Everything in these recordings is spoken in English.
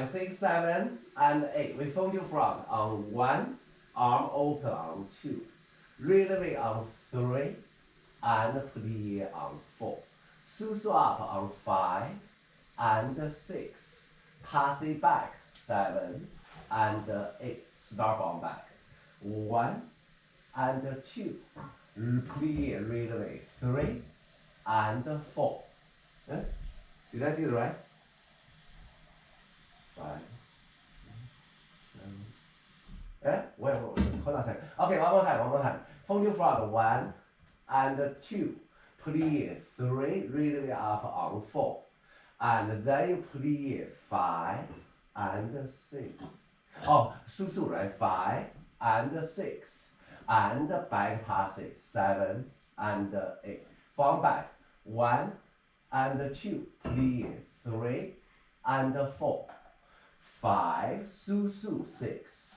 6, 7, and 8. We fold you front on 1, arm open on 2, rhythm on 3, and plie on 4. Susu up on 5 and 6. Pass it back 7 and 8. Start from back. 1 and 2. Plie rhythm 3 and 4. Did I do it right? 5, 7. Wait, hold on a second. Okay, one more time. Fold you front 1 and 2. Plie 3, rhythm up on 4. And then you plie 5 and 6. Oh, susu, right? 5 and 6. And back pass it 7 and 8. From back 1 and 2. Plie 3 and 4. 5, susu 6,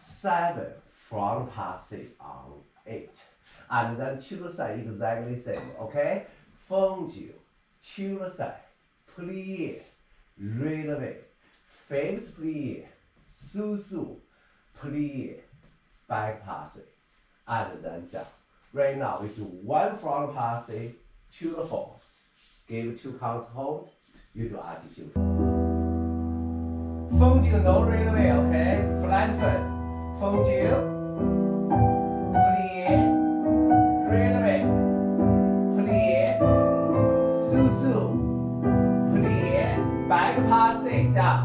7, front pass it on 8. And then to the side exactly same, okay? Fondu, to the side, plie, rhythm, fifth plie, susu, plie, back pass it, and then down. Right now we do 1 front pass it to the fourth. Give 2 counts hold, you do attitude. Fondu, no rhythm, okay? Flat foot. Fondu, plie, rhythm, plie, susu, plie, back passing down.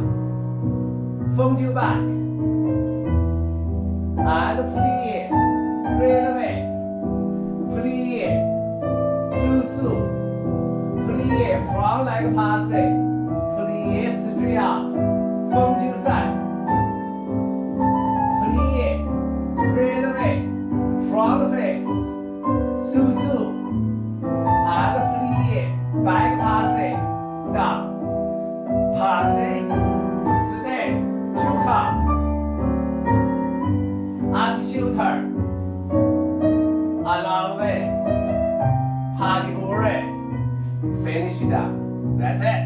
Fondu back. And plie, rhythm, plie, susu, plie, front leg passing, plie, straight out. Fondu side, plie, rhythm, front face, susu, and plie, back passing, down, passing, stay, 2 counts, attitude turn, along the way, party booty, finish it up, that's it.